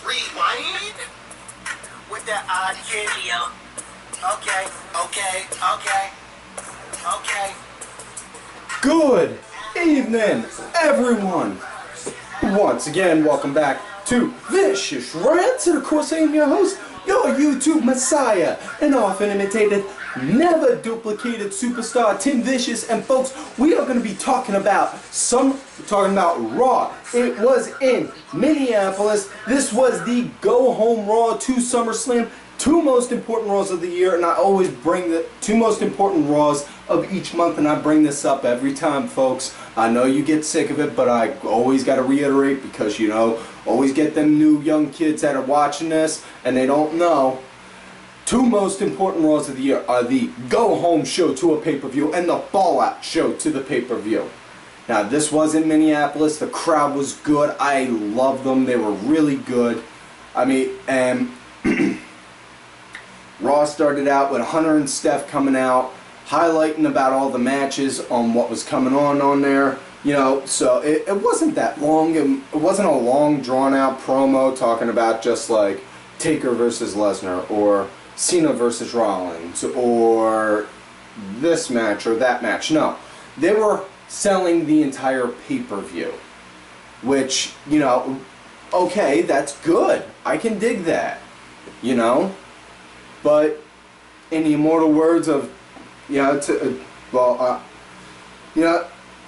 Rewind with that odd kid. Okay. Good evening, everyone. Once again, welcome back to Vicious Rants, and of course I am your host, your YouTube messiah, and often imitated, never duplicated superstar Tim Vicious. And folks, we are going to be talking about Raw. It was in Minneapolis. This was the Go Home Raw to SummerSlam. Two most important Raws of the year, and I always bring the two most important Raws of each month, and I bring this up every time, folks. I know you get sick of it, but I always got to reiterate because, you know, always get them new young kids that are watching this and they don't know. Two most important Raws of the year are the Go Home show to a pay-per-view and the Fallout show to the pay-per-view. Now, this was in Minneapolis. The crowd was good. I loved them. They were really good. I mean, Raw started out with Hunter and Steph coming out, highlighting about all the matches on what was coming on there. You know, so it wasn't that long. It wasn't a long, drawn-out promo talking about just like Taker versus Lesnar or Cena versus Rollins or this match or that match. No, they were selling the entire pay-per-view, which, you know, okay, that's good. I can dig that, you know. But in the immortal words of, you know,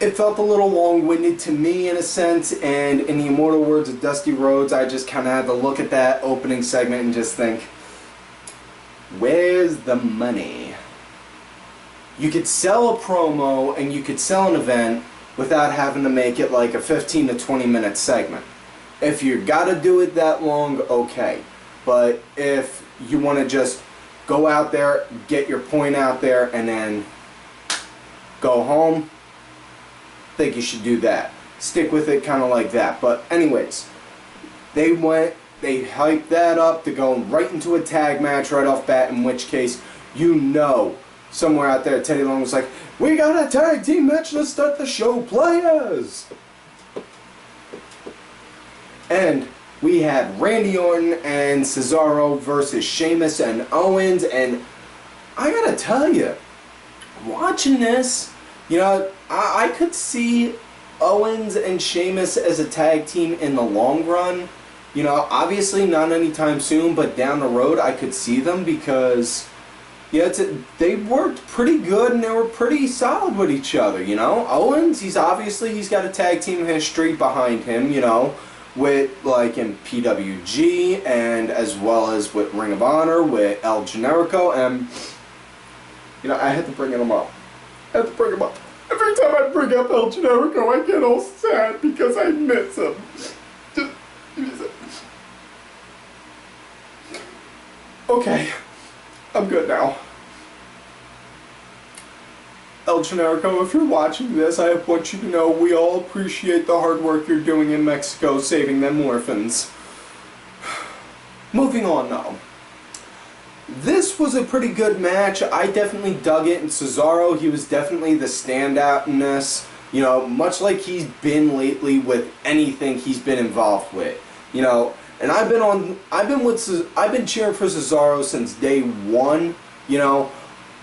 it felt a little long-winded to me in a sense, and in the immortal words of Dusty Rhodes, I just kind of had to look at that opening segment and just think, where's the money? You could sell a promo and you could sell an event without having to make it like a 15 to 20 minute segment. If you gotta do it that long, okay. But if you want to just go out there, get your point out there, and then go home, I think you should do that. Stick with it kind of like that. But anyways, they hyped that up to go right into a tag match right off bat, in which case, you know, somewhere out there Teddy Long was like, we got a tag team match, let's start the show, players! And we had Randy Orton and Cesaro versus Sheamus and Owens, and I gotta tell you, watching this, you know, I could see Owens and Sheamus as a tag team in the long run. You know, obviously not anytime soon, but down the road I could see them because, yeah, they worked pretty good and they were pretty solid with each other, you know. Owens, he's got a tag team history behind him, you know, with like in PWG and as well as with Ring of Honor with El Generico, and you know, I had to bring him up. Every time I bring up El Generico, I get all sad because I miss him. Okay, I'm good now. El Generico, if you're watching this, I want you to know we all appreciate the hard work you're doing in Mexico saving them orphans. Moving on now. This was a pretty good match. I definitely dug it, and Cesaro, he was definitely the standout in this. You know, much like he's been lately with anything he's been involved with. You know, and I've been cheering for Cesaro since day one. You know,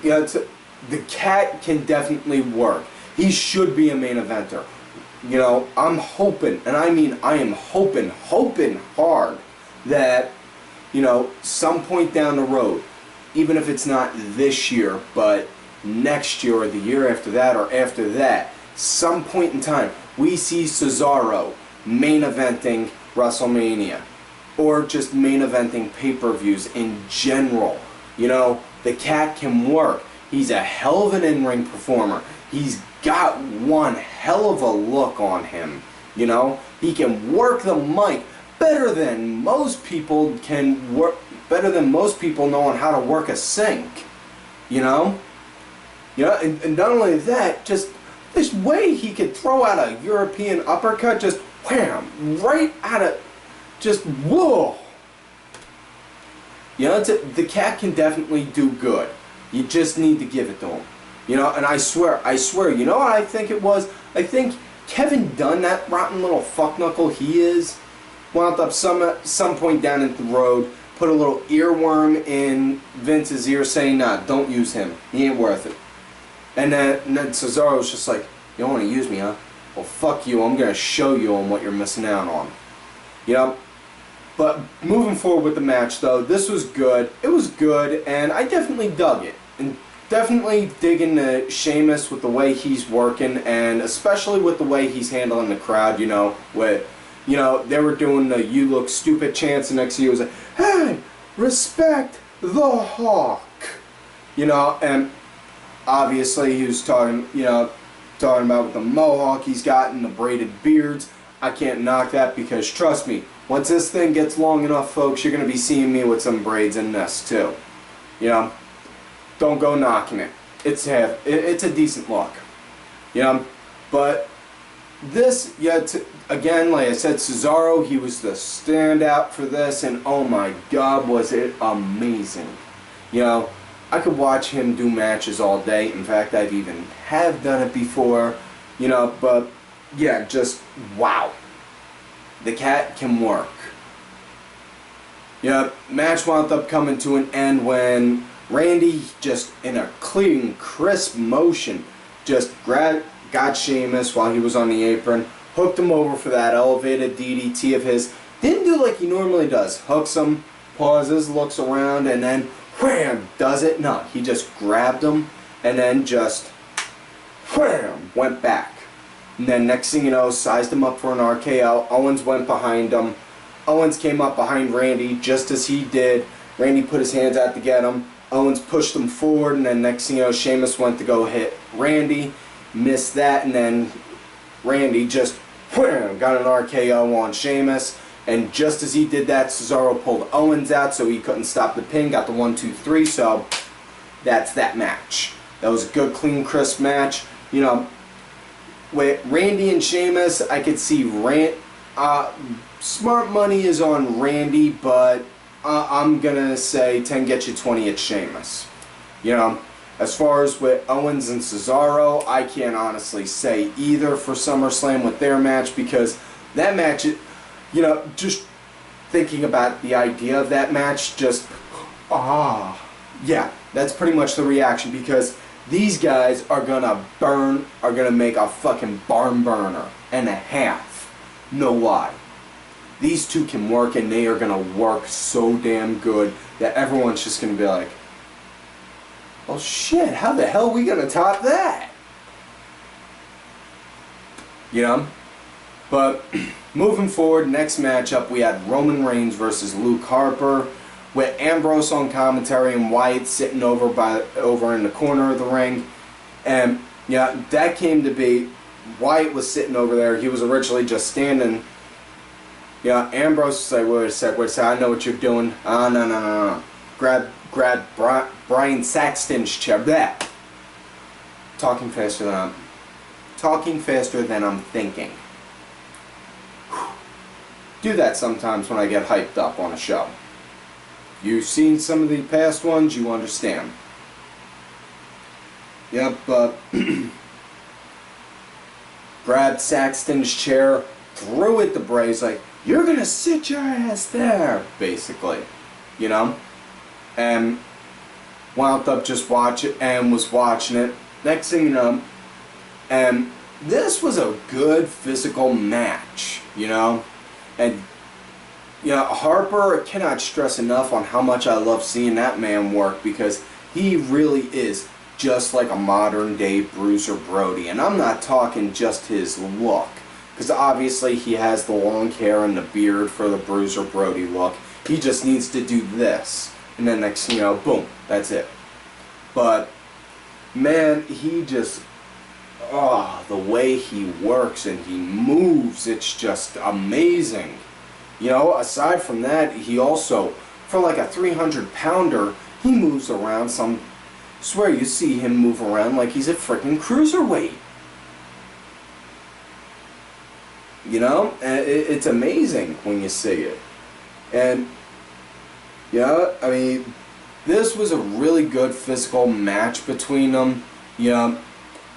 the cat can definitely work. He should be a main eventer. You know, I'm hoping, and I mean I am hoping hard that, you know, some point down the road, even if it's not this year, but next year or the year after that or after that, some point in time, we see Cesaro main eventing WrestleMania or just main eventing pay-per-views in general. You know, the cat can work. He's a hell of an in-ring performer. He's got one hell of a look on him. You know, he can work the mic better than most people can work. Better than most people knowing how to work a sink. You know, and not only that, just this way he could throw out a European uppercut, just wham, right out of, just whoa. You know, the cat can definitely do good. You just need to give it to him. You know, and I swear, you know what I think it was? I think Kevin Dunn, that rotten little fuckknuckle he is, wound up some point down at the road, put a little earworm in Vince's ear saying, nah, don't use him. He ain't worth it. And then Cesaro was just like, you don't want to use me, huh? Well, fuck you. I'm going to show you on what you're missing out on. You know? But moving forward with the match, though, this was good. It was good, and I definitely dug it. And definitely digging to Sheamus with the way he's working, and especially with the way he's handling the crowd, you know, with... You know, they were doing the "you look stupid" chants, and next to you was like, "Hey, respect the Hawk." You know, and obviously he was talking about with the mohawk he's got and the braided beards. I can't knock that because trust me, once this thing gets long enough, folks, you're gonna be seeing me with some braids in this too. You know, don't go knocking it. It's a decent look. You know, but this, again, like I said, Cesaro, he was the standout for this, and oh my god, was it amazing. You know, I could watch him do matches all day. In fact, I've even done it before, you know, but yeah, just wow. The cat can work. Yeah, match wound up coming to an end when Randy, just in a clean, crisp motion, just got Sheamus while he was on the apron, hooked him over for that elevated DDT of his. Didn't do like he normally does. Hooks him, pauses, looks around, and then wham, does it. No, he just grabbed him and then just wham, went back. And then next thing you know, sized him up for an RKO. Owens went behind him. Owens came up behind Randy just as he did. Randy put his hands out to get him. Owens pushed him forward, and then next thing you know, Sheamus went to go hit Randy. Missed that, and then Randy just wham, got an RKO on Sheamus. And just as he did that, Cesaro pulled Owens out so he couldn't stop the pin. Got the 1, 2, 3, so that's that match. That was a good, clean, crisp match. You know, with Randy and Sheamus, I could see smart money is on Randy, but I'm gonna say 10 get you 20 at Sheamus. You know, as far as with Owens and Cesaro, I can't honestly say either for SummerSlam with their match, because that match, you know, just thinking about the idea of that match, just yeah, that's pretty much the reaction, because these guys are gonna make a fucking barn burner and a half. No lie. These two can work, and they are gonna work so damn good that everyone's just gonna be like, well shit, how the hell are we gonna top that? You know? But moving forward, next matchup we had Roman Reigns versus Luke Harper, with Ambrose on commentary and Wyatt sitting over in the corner of the ring. And yeah, that came to be, Wyatt was sitting over there. He was originally just standing. Yeah, Ambrose was like, wait a sec, I know what you're doing. No. Grab Brian Saxton's chair. That. Talking faster than I'm thinking. Do that sometimes when I get hyped up on a show. You've seen some of the past ones, you understand. Yep, grabbed Saxton's chair, threw it to Bray, like, you're gonna sit your ass there, basically. You know? And wound up just was watching it. Next thing you know, and this was a good physical match, you know? And you know, Harper, I cannot stress enough on how much I love seeing that man work, because he really is just like a modern day Bruiser Brody. And I'm not talking just his look, because obviously he has the long hair and the beard for the Bruiser Brody look. He just needs to do this, and then next thing you know, boom, that's it. But man, he just, the way he works and he moves, it's just amazing. You know, aside from that, he also, for like a 300-pounder, he moves around swear you see him move around like he's a freaking cruiserweight. You know, it's amazing when you see it. And, yeah, I mean, this was a really good physical match between them. You know,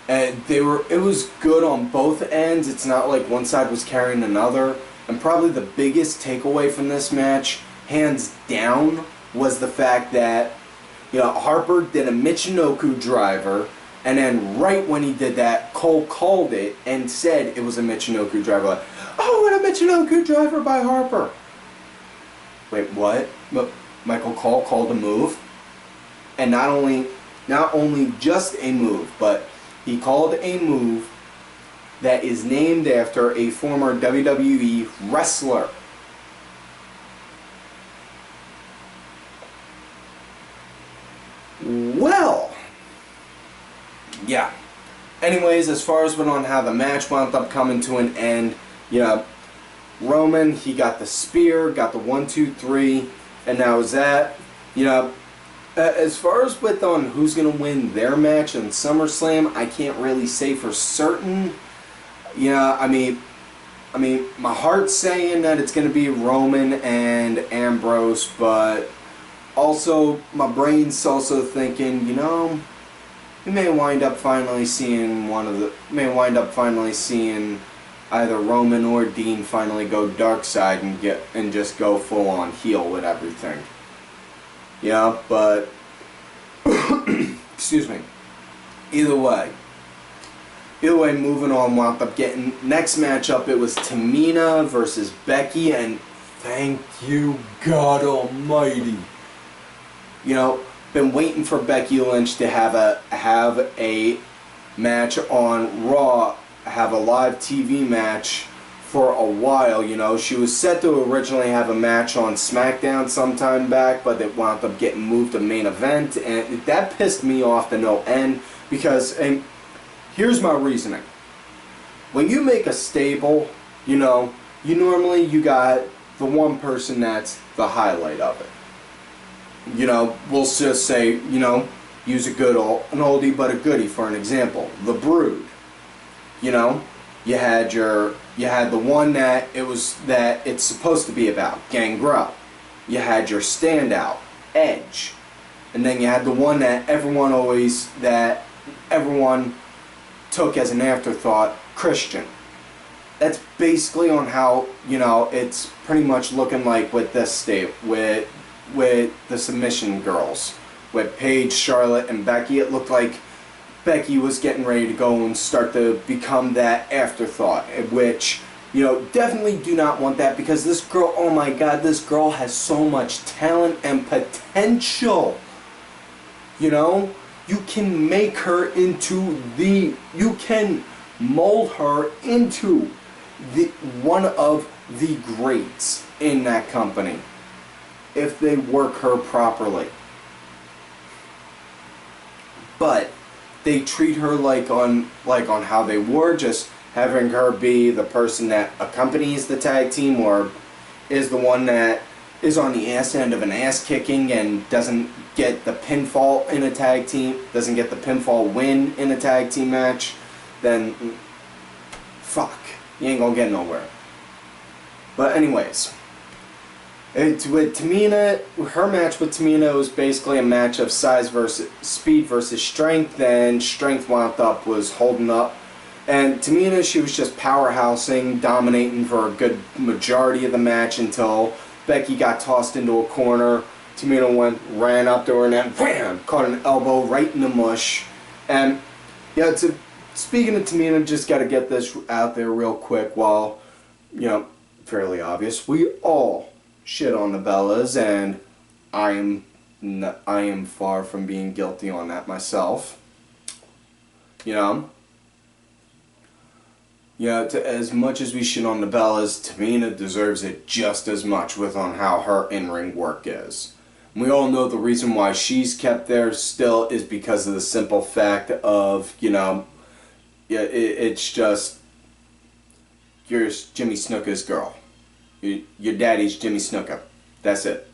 and it was good on both ends. It's not like one side was carrying another. and probably the biggest takeaway from this match, hands down, was the fact that, you know, Harper did a Michinoku driver, and then right when he did that, Cole called it and said it was a Michinoku driver. Like, oh, what a Michinoku driver by Harper. Wait, what? Michael Cole called a move, and not only just a move, but he called a move that is named after a former WWE wrestler. Well, yeah. Anyways, as far as went on how the match wound up coming to an end, you know, Roman, he got the spear, got the 1, 2, 3, and that was that. You know, as far as with on who's going to win their match in SummerSlam, I can't really say for certain. You know, I mean, my heart's saying that it's going to be Roman and Ambrose, but also my brain's also thinking, you know, we may wind up finally seeing either Roman or Dean finally go dark side and just go full on heel with everything. Yeah, but excuse me. Either way, moving on, wound up getting next matchup. It was Tamina versus Becky, and thank you God Almighty. You know, been waiting for Becky Lynch to have a match on Raw, have a live TV match for a while. You know, she was set to originally have a match on SmackDown sometime back, but it wound up getting moved to main event, and that pissed me off to no end, because, and here's my reasoning. When you make a stable, you know, you got the one person that's the highlight of it. You know, we'll just say, you know, use an oldie but a goodie for an example. The Brood. You know, you had the one that it's supposed to be about, Gangrel. You had your standout, Edge. And then you had the one that everyone took as an afterthought, Christian. That's basically on how, you know, it's pretty much looking like with this state, with the submission girls. With Paige, Charlotte, and Becky, it looked like Becky was getting ready to go and start to become that afterthought, which, you know, definitely do not want that, because this girl, oh my God, this girl has so much talent and potential. You know, you can make her into you can mold her into one of the greats in that company if they work her properly. But they treat her like on how they were, just having her be the person that accompanies the tag team, or is the one that is on the ass end of an ass kicking and doesn't get the pinfall in a tag team, doesn't get the pinfall win in a tag team match, then fuck, you ain't gonna get nowhere. But anyways, with Tamina, her match with Tamina was basically a match of speed versus strength, and strength wound up was holding up. And Tamina, she was just powerhousing, dominating for a good majority of the match until Becky got tossed into a corner. Tamina ran up to her and then wham, caught an elbow right in the mush. And yeah, speaking of Tamina, just got to get this out there real quick. While, you know, fairly obvious, we all shit on the Bellas, and I am far from being guilty on that myself. You know, as much as we shit on the Bellas, Tamina deserves it just as much on how her in-ring work is. And we all know the reason why she's kept there still is because of the simple fact of, you know, yeah, it's just, you're Jimmy Snuka's girl. Your daddy's Jimmy Snuka. That's it.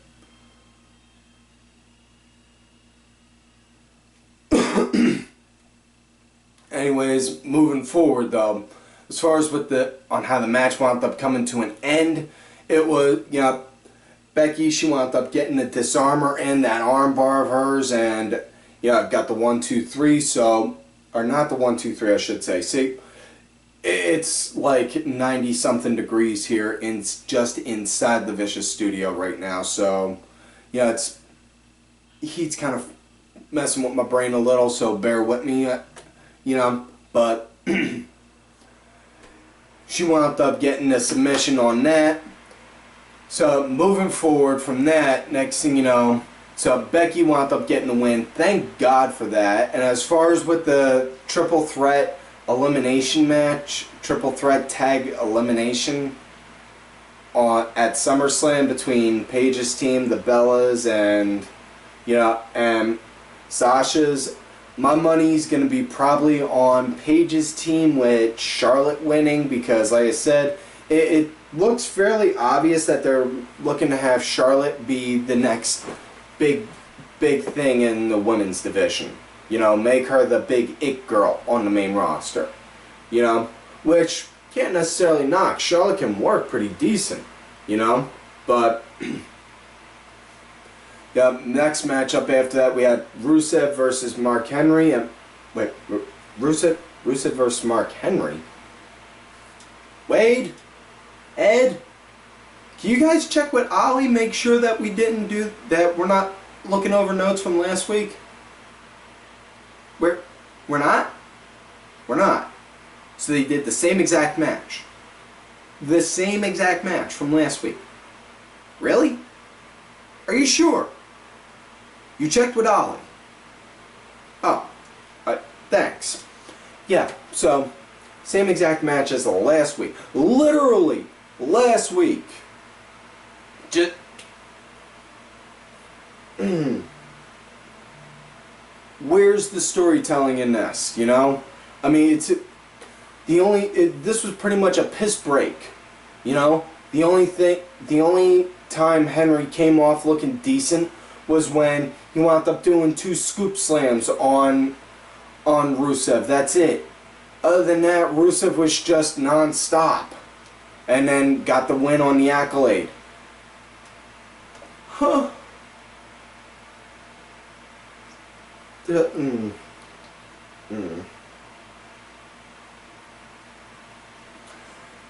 Anyways, moving forward though, as far as on how the match wound up coming to an end, it was, you know, Becky, she wound up getting the disarmer in that arm bar of hers, and yeah, got the 1, 2, 3. So, or not the 1, 2, 3, I should say. See, It's like 90 something degrees here just inside the Vicious studio right now, so yeah, heat's kind of messing with my brain a little, so bear with me, but she wound up getting a submission on that. So moving forward from that, next thing you know, so Becky wound up getting the win. Thank God for that. And as far as with the triple threat elimination match, triple threat tag elimination at SummerSlam between Paige's team, the Bellas, and and Sasha's, my money's gonna be probably on Paige's team with Charlotte winning, because like I said, it looks fairly obvious that they're looking to have Charlotte be the next big thing in the women's division. Make her the big it girl on the main roster. Which can't necessarily knock. Charlotte can work pretty decent, but yeah, next matchup after that we had Rusev versus Mark Henry. And wait, Rusev versus Mark Henry. Wade, Ed, can you guys check with Ollie? Make sure that we're not looking over notes from last week. We're not. We're not. So they did the same exact match. The same exact match from last week. Really? Are you sure? You checked with Ollie? Oh, thanks. Yeah, so same exact match as the last week. Literally, last week. Just where's the storytelling in this? I mean, this was pretty much a piss break. The only time Henry came off looking decent was when he wound up doing 2 scoop slams on Rusev. That's it. Other than that, Rusev was just non-stop. And then got the win on the Accolade. Huh.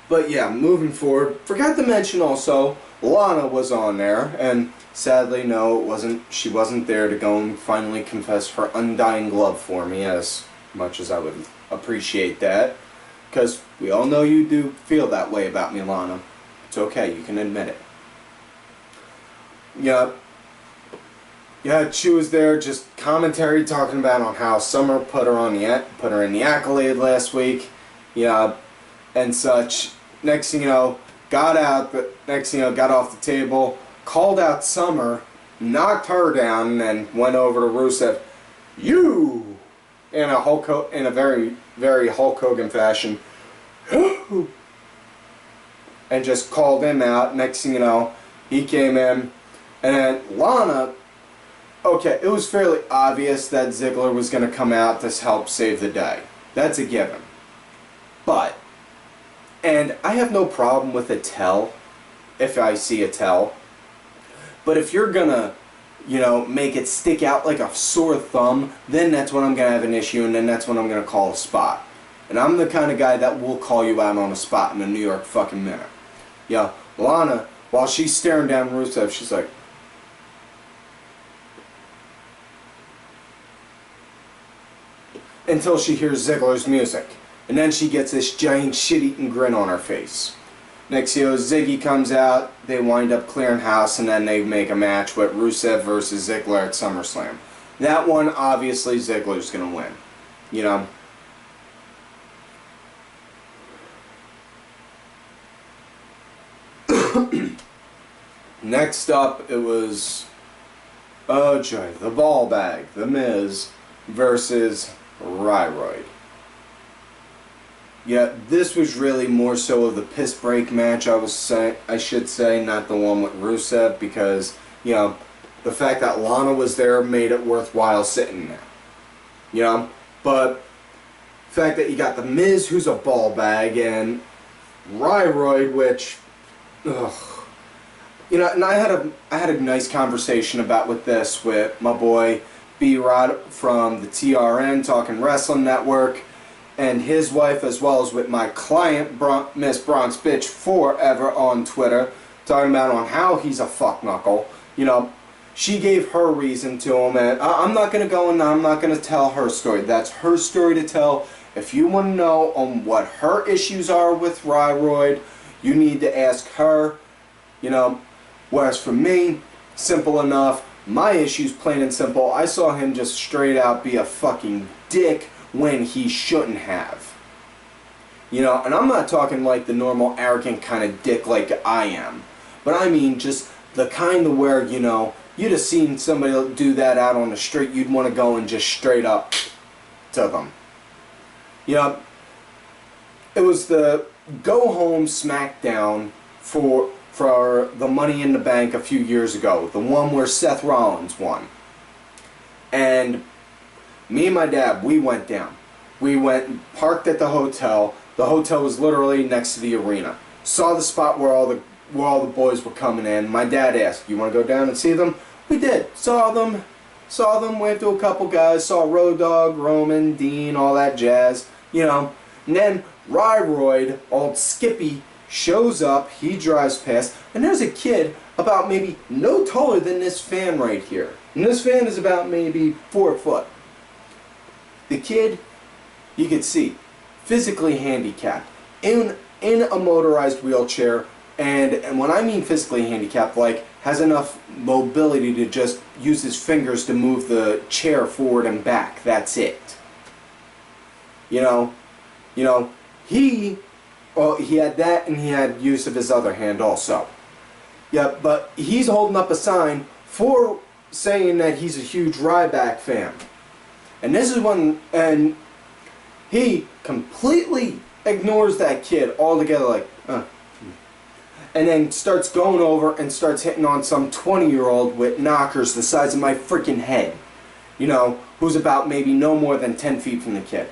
But yeah, moving forward, forgot to mention also, Lana was on there, and sadly, no, it wasn't. She wasn't there to go and finally confess her undying love for me, as much as I would appreciate that, because we all know you do feel that way about me, Lana. It's okay, you can admit it. Yeah, she was there, just commentary talking about on how Summer put her in the Accolade last week, and such. Next thing you know, got off the table, called out Summer, knocked her down, and then went over to Rusev. You, in a very, very Hulk Hogan fashion, and just called him out. Next thing you know, he came in, and then Lana. Okay, it was fairly obvious that Ziggler was going to come out to help save the day. That's a given. But, and I have no problem with a tell, if I see a tell. But if you're going to, make it stick out like a sore thumb, then that's when I'm going to have an issue, and then that's when I'm going to call a spot. And I'm the kind of guy that will call you out on a spot in a New York fucking minute. Lana, while she's staring down Rusev, she's like, until she hears Ziggler's music. And then she gets this giant shit-eating grin on her face. Next thing you know, Ziggy comes out, they wind up clearing house, and then they make a match with Rusev versus Ziggler at SummerSlam. That one, obviously, Ziggler's going to win. Next up, it was, oh joy, the ball bag, The Miz versus Ryroid. Yeah, this was really more so of the piss break match, I should say, not the one with Rusev, because, the fact that Lana was there made it worthwhile sitting there. But the fact that you got The Miz, who's a ball bag, and Ryroid, which, ugh. And I had a nice conversation with my boy B-Rod from the TRN, Talking Wrestling Network, and his wife, as well as with my client, Miss Bronx Bitch Forever on Twitter, talking about on how he's a fuck knuckle. You know, she gave her reason to him, and I'm not going to go and I'm not going to tell her story. That's her story to tell. If you want to know on what her issues are with Ryroid, you need to ask her, you know. Whereas for me, simple enough. My issue's plain and simple. I saw him just straight out be a fucking dick when he shouldn't have. You know, and I'm not talking like the normal arrogant kind of dick like I am. But I mean just the kind of where, you know, you'd have seen somebody do that out on the street, you'd want to go and just straight up to them. You know, it was the Go Home SmackDown for the Money in the Bank a few years ago. The one where Seth Rollins won. And me and my dad, we went down. We went and parked at the hotel. The hotel was literally next to the arena. Saw the spot where all the boys were coming in. My dad asked, "You want to go down and see them?" We did. Saw them, waved to a couple guys, saw Road Dogg, Roman, Dean, all that jazz, you know. And then Ryroid, old Skippy, shows up, he drives past, and there's a kid about maybe no taller than this fan right here. And this fan is about maybe 4 foot. The kid, you could see, physically handicapped, in a motorized wheelchair, and when I mean physically handicapped, like has enough mobility to just use his fingers to move the chair forward and back. That's it. You know, he had that, and he had use of his other hand also. Yeah, but he's holding up a sign for saying that he's a huge Ryback fan. And this is when, and he completely ignores that kid altogether, like, and then starts going over and starts hitting on some 20-year-old with knockers the size of my freaking head, you know, who's about maybe no more than 10 feet from the kid.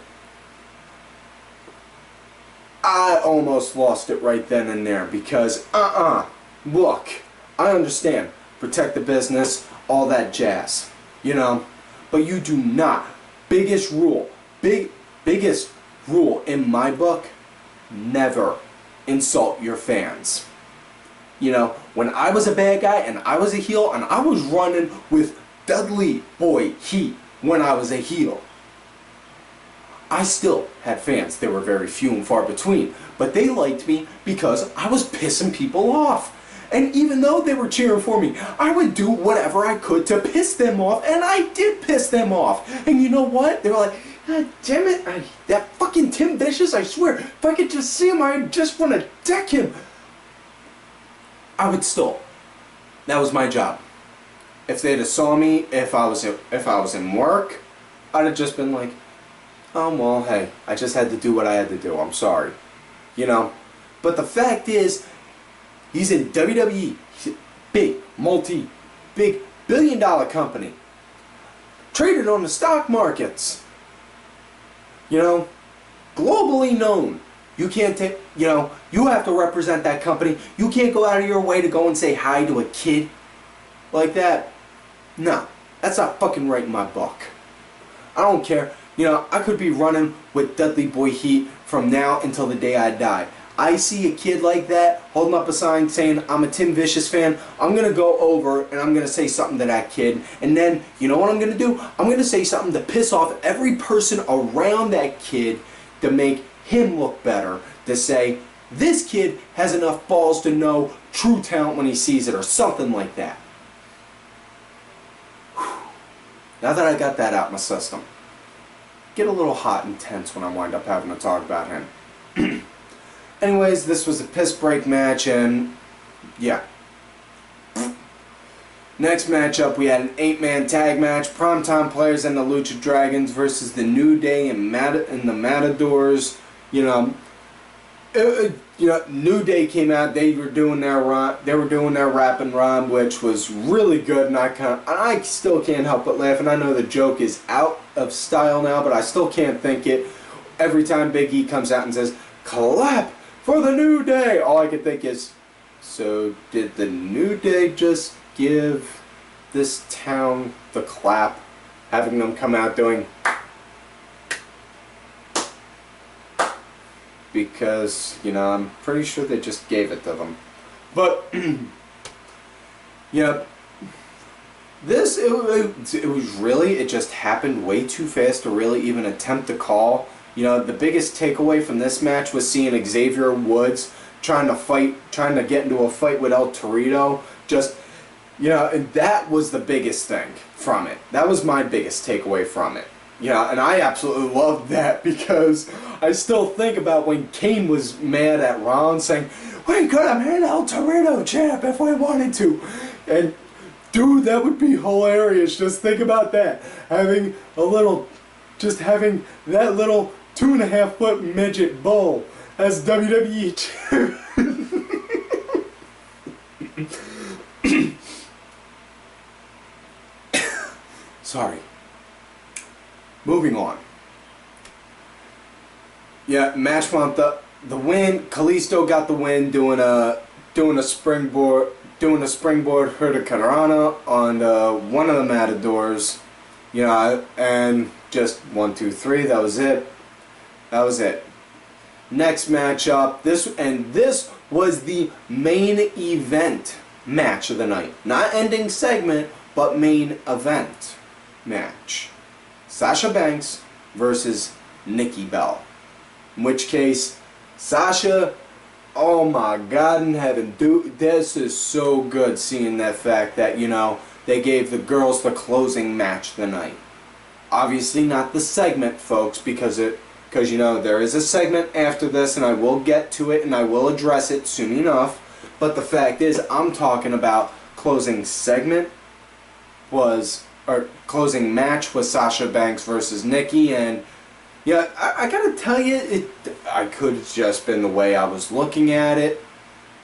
I almost lost it right then and there because, look, I understand, protect the business, all that jazz, you know, but you do not, biggest rule in my book, never insult your fans. You know, when I was a bad guy and I was a heel and I was running with Dudley Boy Heat when I was a heel, I still had fans. They were very few and far between, but they liked me because I was pissing people off. And even though they were cheering for me, I would do whatever I could to piss them off, and I did piss them off. And you know what? They were like, "God damn it, that fucking Tim Vicious, I swear, if I could just see him, I just want to deck him." I would still. That was my job. If they'd have saw me, if I was in work, I'd have just been like, "Oh, well, hey, I just had to do what I had to do. I'm sorry." You know? But the fact is, he's in WWE. He's a big billion-dollar company. Traded on the stock markets. You know? Globally known. You can't take, you know, you have to represent that company. You can't go out of your way to go and say hi to a kid like that. No, that's not fucking right in my book. I don't care. You know, I could be running with Dudley Boy Heat from now until the day I die. I see a kid like that holding up a sign saying, "I'm a Tim Vicious fan," I'm going to go over and I'm going to say something to that kid. And then, you know what I'm going to do? I'm going to say something to piss off every person around that kid to make him look better. To say, this kid has enough balls to know true talent when he sees it, or something like that. Whew. Now that I got that out of my system, get a little hot and tense when I wind up having to talk about him. Anyways, this was a piss break match, and yeah. Next matchup, we had an 8-man tag match. Primetime Players and the Lucha Dragons versus the New Day and the Matadors. You know, New Day came out. They were doing their rap and rhyme, which was really good, and I still can't help but laugh. And I know the joke is out of style now, but I still can't think it. Every time Big E comes out and says, "Clap for the New Day," all I can think is, so did the New Day just give this town the clap, having them come out doing because, you know, I'm pretty sure they just gave it to them. But, yeah, it was really, it just happened way too fast to really even attempt to call. You know, the biggest takeaway from this match was seeing Xavier Woods trying to get into a fight with El Torito. Just, you know, and that was the biggest thing from it. That was my biggest takeaway from it. Yeah, and I absolutely loved that, because I still think about when Kane was mad at Ron saying, "We could have made El Torito champ if we wanted to." And dude, that would be hilarious. Just think about that. Having having that little 2.5-foot midget bull as WWE champ. Sorry. Moving on. Yeah, match wound up. The win. Kalisto got the win doing a springboard hurricanrana on one of the matadors. You know, and just 1, 2, 3. That was it. That was it. Next matchup. This was the main event match of the night. Not ending segment, but main event match. Sasha Banks versus Nikki Bella. In which case, Sasha, oh my God in heaven, dude, this is so good seeing that fact that, you know, they gave the girls the closing match of the night. Obviously not the segment, folks, because you know, there is a segment after this, and I will get to it and I will address it soon enough. But the fact is, I'm talking about closing segment closing match was Sasha Banks versus Nikki, and yeah, I gotta tell you, I could have just been the way I was looking at it.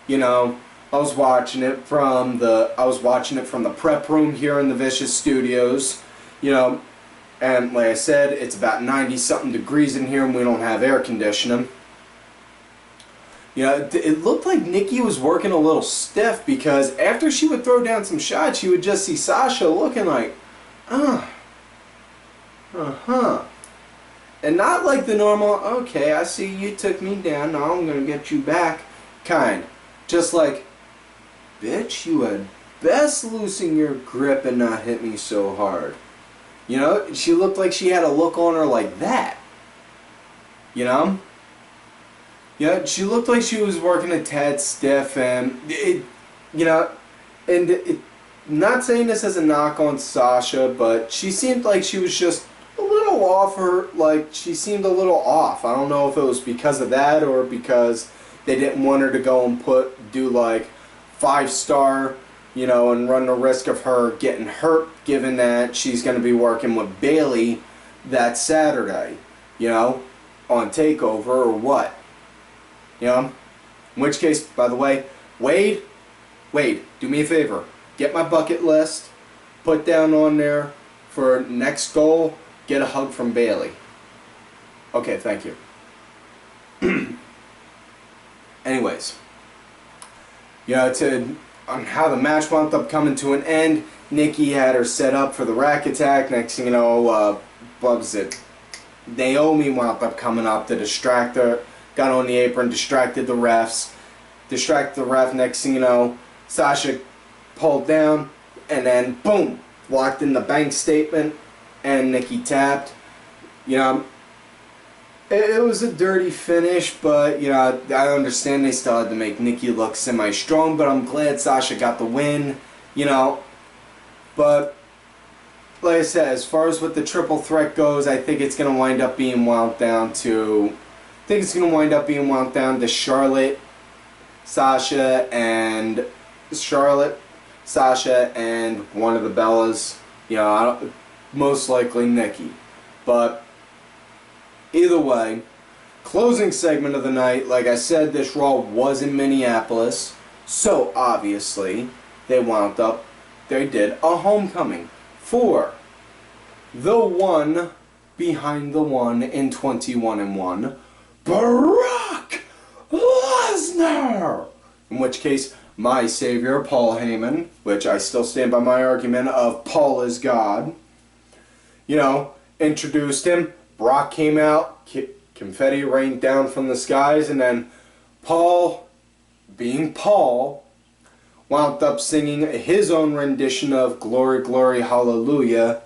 You know, I was watching it from the prep room here in the Vicious Studios. You know, and like I said, it's about 90-something degrees in here, and we don't have air conditioning. You know, it looked like Nikki was working a little stiff, because after she would throw down some shots, you would just see Sasha looking like, and not like the normal, okay, I see you took me down, now I'm gonna get you back kind. Just like, bitch, you had best loosen your grip and not hit me so hard. You know, she looked like she had a look on her like that. You know? Yeah, she looked like she was working a tad stiff, and not saying this as a knock on Sasha, but she seemed like she was just a little off she seemed a little off. I don't know if it was because of that or because they didn't want her to go and do like 5-star, you know, and run the risk of her getting hurt, given that she's going to be working with Bailey that Saturday, you know, on TakeOver or what. You know? In which case, by the way, Wade, do me a favor. Get my bucket list, put down on there for next goal, get a hug from Bailey. Okay, thank you. Anyways, you know, on how the match wound up coming to an end, Nikki had her set up for the rack attack. Next thing you know, what was it? Naomi wound up coming up to distract her, got on the apron, distracted the refs. Distracted the ref. Next thing you know, Sasha pulled down, and then boom, locked in the bank statement, and Nikki tapped. You know, it was a dirty finish, but you know, I understand they still had to make Nikki look semi-strong, but I'm glad Sasha got the win. You know, but like I said, as far as what the triple threat goes, I think it's gonna wind up being wound down to Charlotte, Sasha, and one of the Bellas. You know, most likely Nikki. But either way, closing segment of the night. Like I said, this Raw was in Minneapolis, so obviously they did a homecoming for the one behind the one in 21-1, Brock Lesnar. In which case, my savior, Paul Heyman, which I still stand by my argument of Paul is God, you know, introduced him. Brock came out confetti rained down from the skies, and then Paul, being Paul, wound up singing his own rendition of Glory, Glory, Hallelujah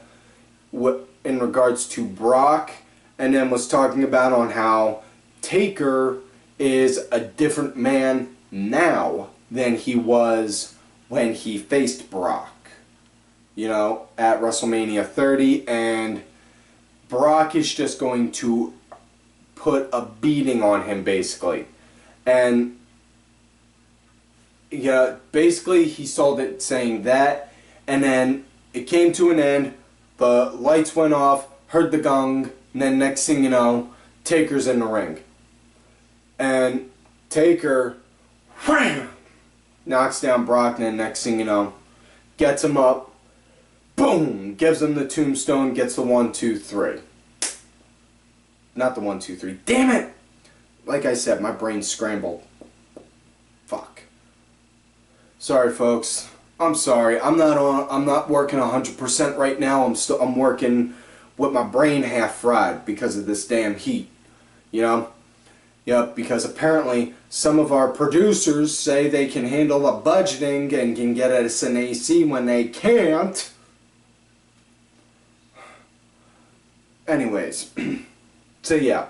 in regards to Brock, and then was talking about on how Taker is a different man now than he was when he faced Brock, you know, at WrestleMania 30, and Brock is just going to put a beating on him, basically. And yeah, basically he sold it saying that, and then it came to an end, the lights went off, heard the gong, and then next thing you know, Taker's in the ring. And Taker, wham, knocks down Brock, and then next thing you know, gets him up, boom, gives him the tombstone, gets the 1, 2, 3. Not the 1, 2, 3. Damn it! Like I said, my brain's scrambled. Fuck. Sorry, folks. I'm sorry. I'm not working 100% right now. I'm working with my brain half fried because of this damn heat. You know? Yep, because apparently some of our producers say they can handle the budgeting and can get us an AC when they can't. Anyways, so yeah,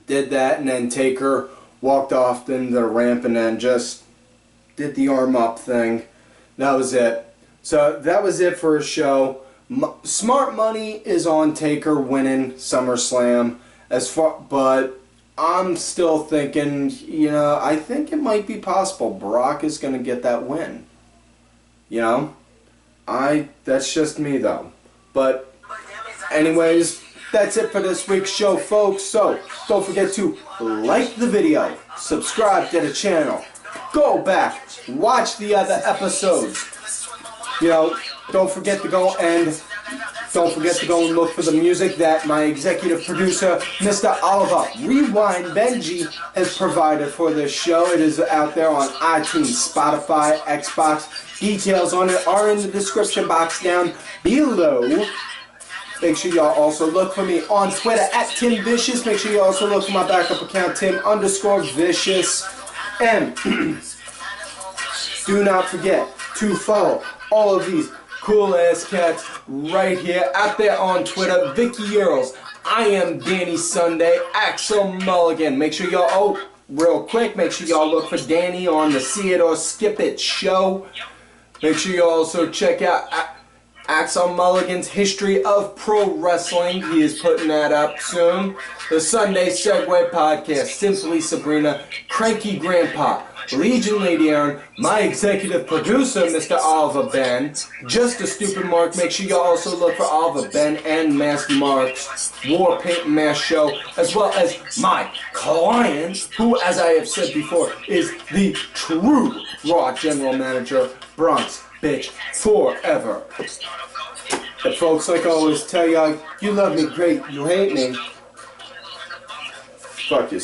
did that, and then Taker walked off into the ramp and then just did the arm up thing. That was it. So that was it for a show. Smart money is on Taker winning SummerSlam, but I'm still thinking, you know, I think it might be possible Brock is going to get that win. You know? That's just me, though. But anyways, that's it for this week's show, folks. So, don't forget to like the video, subscribe to the channel, go back, watch the other episodes. You know, don't forget to go and look for the music that my executive producer, Mr. Oliver Rewind Benji, has provided for this show. It is out there on iTunes, Spotify, Xbox. Details on it are in the description box down below. Make sure y'all also look for me on Twitter at Tim Vicious. Make sure you also look for my backup account, Tim_Vicious. And do not forget to follow all of these cool ass cats right here out there on Twitter. Vicky Earls, I am Danny Sunday, Axel Mulligan. Make sure y'all, real quick, make sure y'all look for Danny on the See It or Skip It show. Make sure you also check out Axel Mulligan's History of Pro Wrestling. He is putting that up soon. The Sunday Segway Podcast. Simply Sabrina. Cranky Grandpa. Legion Lady Aaron. My executive producer, Mr. Oliver Ben. Just a Stupid Mark. Make sure you also look for Oliver Ben and Mask Mark's War Paint and Mask show. As well as my client, who, as I have said before, is the true Raw General Manager, Bronx Bitch Forever. And folks, like I always tell y'all, you love me great, you hate me. Fuck you.